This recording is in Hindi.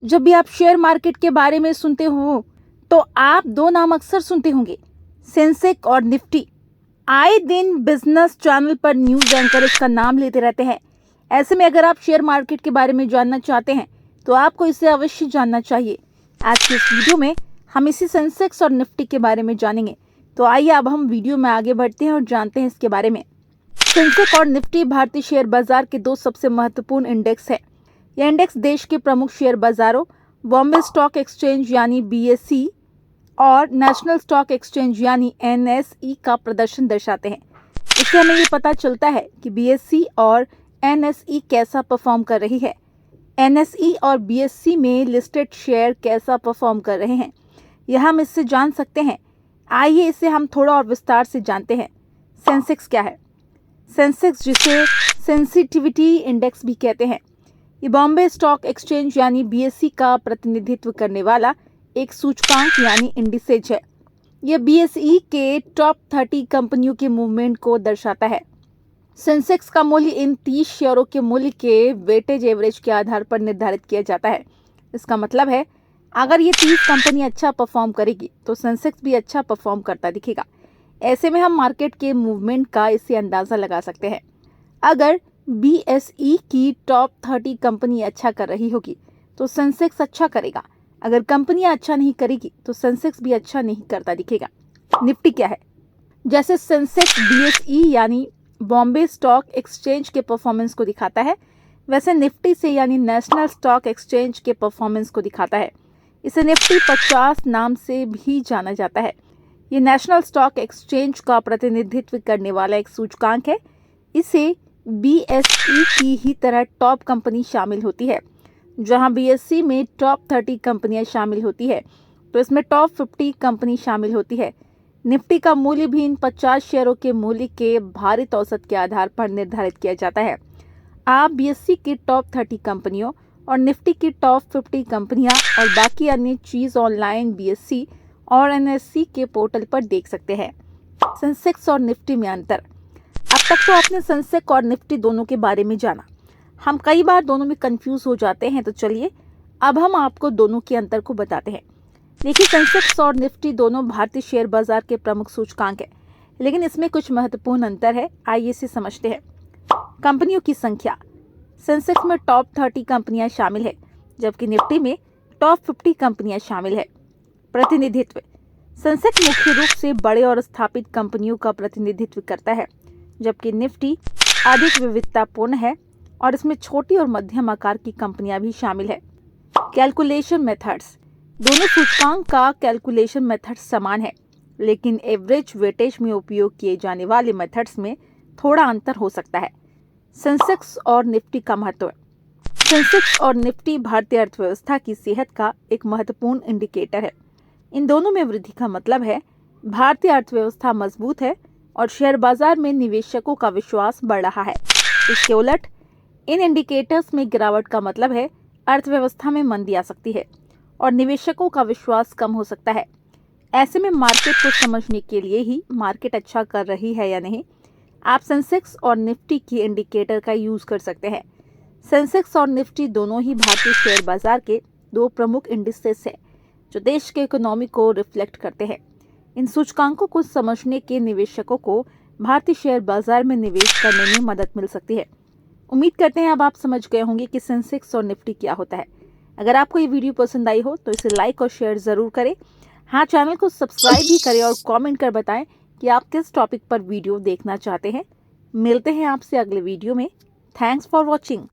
जब भी आप शेयर मार्केट के बारे में सुनते हो तो आप दो नाम अक्सर सुनते होंगे, सेंसेक्स और निफ्टी। आए दिन बिजनेस चैनल पर न्यूज एंकर इसका नाम लेते रहते हैं। ऐसे में अगर आप शेयर मार्केट के बारे में जानना चाहते हैं तो आपको इसे अवश्य जानना चाहिए। आज की इस वीडियो में हम इसी सेंसेक्स और निफ्टी के बारे में जानेंगे। तो आइए अब हम वीडियो में आगे बढ़ते हैं और जानते हैं इसके बारे में। सेंसेक्स और निफ्टी भारतीय शेयर बाजार के दो सबसे महत्वपूर्ण इंडेक्स हैं। यह इंडेक्स देश के प्रमुख शेयर बाजारों बॉम्बे स्टॉक एक्सचेंज यानी बीएसई और नेशनल स्टॉक एक्सचेंज यानी एनएसई का प्रदर्शन दर्शाते हैं। इससे हमें ये पता चलता है कि बीएसई और एनएसई कैसा परफॉर्म कर रही है। एनएसई और बीएसई में लिस्टेड शेयर कैसा परफॉर्म कर रहे हैं, यह हम इससे जान सकते हैं। आइए इसे हम थोड़ा और विस्तार से जानते हैं। सेंसेक्स क्या है? सेंसेक्स, जिसे सेंसिटिविटी इंडेक्स भी कहते हैं, ये बॉम्बे स्टॉक एक्सचेंज यानी बीएसई का प्रतिनिधित्व करने वाला एक सूचकांक यानी इंडिसेज है। यह बीएसई के टॉप 30 कंपनियों के मूवमेंट को दर्शाता है। सेंसेक्स का मूल्य इन 30 शेयरों के मूल्य के वेटेज एवरेज के आधार पर निर्धारित किया जाता है। इसका मतलब है, अगर ये 30 कंपनी अच्छा परफॉर्म करेगी तो सेंसेक्स भी अच्छा परफॉर्म करता दिखेगा। ऐसे में हम मार्केट के मूवमेंट का इससे अंदाजा लगा सकते हैं। अगर बीएसई की टॉप 30 कंपनी अच्छा कर रही होगी तो सेंसेक्स अच्छा करेगा। अगर कंपनियां अच्छा नहीं करेगी तो सेंसेक्स भी अच्छा नहीं करता दिखेगा। निफ्टी क्या है? जैसे सेंसेक्स बीएसई यानी बॉम्बे स्टॉक एक्सचेंज के परफॉर्मेंस को दिखाता है, वैसे निफ्टी से यानी नेशनल स्टॉक एक्सचेंज के परफॉर्मेंस को दिखाता है। इसे निफ्टी 50 नाम से भी जाना जाता है। ये नेशनल स्टॉक एक्सचेंज का प्रतिनिधित्व करने वाला एक सूचकांक है। इसे बीएसई की ही तरह टॉप कंपनी शामिल होती है। जहां बीएसई में टॉप 30 कंपनियां शामिल होती है तो इसमें टॉप 50 कंपनी शामिल होती है। निफ्टी का मूल्य भी इन 50 शेयरों के मूल्य के भारित औसत के आधार पर निर्धारित किया जाता है। आप बीएसई की टॉप 30 कंपनियों और निफ्टी की टॉप 50 कंपनियां और बाकी अन्य चीज ऑनलाइन बीएसई और एनएसई के पोर्टल पर देख सकते हैं। सेंसेक्स और निफ्टी में अंतर। अब तक तो आपने सेंसेक्स और निफ्टी दोनों के बारे में जाना। हम कई बार दोनों में कंफ्यूज हो जाते हैं, तो चलिए अब हम आपको दोनों के अंतर को बताते हैं। देखिए, सेंसेक्स और निफ्टी दोनों भारतीय शेयर बाजार के प्रमुख सूचकांक हैं, लेकिन इसमें कुछ महत्वपूर्ण अंतर है। आइए इसे समझते हैं। कंपनियों की संख्या। सेंसेक्स में टॉप 30 कंपनियां शामिल है, जबकि निफ्टी में टॉप 50 कंपनियां शामिल है। प्रतिनिधित्व। सेंसेक्स मुख्य रूप से बड़े और स्थापित कंपनियों का प्रतिनिधित्व करता है, जबकि निफ्टी अधिक विविधतापूर्ण है और इसमें छोटी और मध्यम आकार की कंपनियां भी शामिल है। Calculation methods. दोनों सूचकांक का कैलकुलेशन मेथड समान है, लेकिन एवरेज वेटेज में उपयोग किए जाने वाले मेथड्स में थोड़ा अंतर हो सकता है। सेंसेक्स और निफ्टी का महत्व। सेंसेक्स और निफ्टी भारतीय अर्थव्यवस्था की सेहत का एक महत्वपूर्ण इंडिकेटर है। इन दोनों में वृद्धि का मतलब है भारतीय अर्थव्यवस्था मजबूत है और शेयर बाजार में निवेशकों का विश्वास बढ़ रहा है। इसके उलट इन इंडिकेटर्स में गिरावट का मतलब है अर्थव्यवस्था में मंदी आ सकती है और निवेशकों का विश्वास कम हो सकता है। ऐसे में मार्केट को समझने के लिए ही मार्केट अच्छा कर रही है या नहीं, आप सेंसेक्स और निफ्टी की इंडिकेटर का यूज कर सकते हैं। सेंसेक्स और निफ्टी दोनों ही भारतीय शेयर बाजार के दो प्रमुख इंडिसेस हैं, जो देश के इकोनॉमी को रिफ्लेक्ट करते हैं। इन सूचकांकों को समझने के निवेशकों को भारतीय शेयर बाजार में निवेश करने में मदद मिल सकती है। उम्मीद करते हैं अब आप समझ गए होंगे कि सेंसेक्स और निफ्टी क्या होता है। अगर आपको ये वीडियो पसंद आई हो तो इसे लाइक और शेयर जरूर करें। हाँ, चैनल को सब्सक्राइब भी करें और कमेंट कर बताएं कि आप किस टॉपिक पर वीडियो देखना चाहते हैं। मिलते हैं आपसे अगले वीडियो में। Thanks for watching.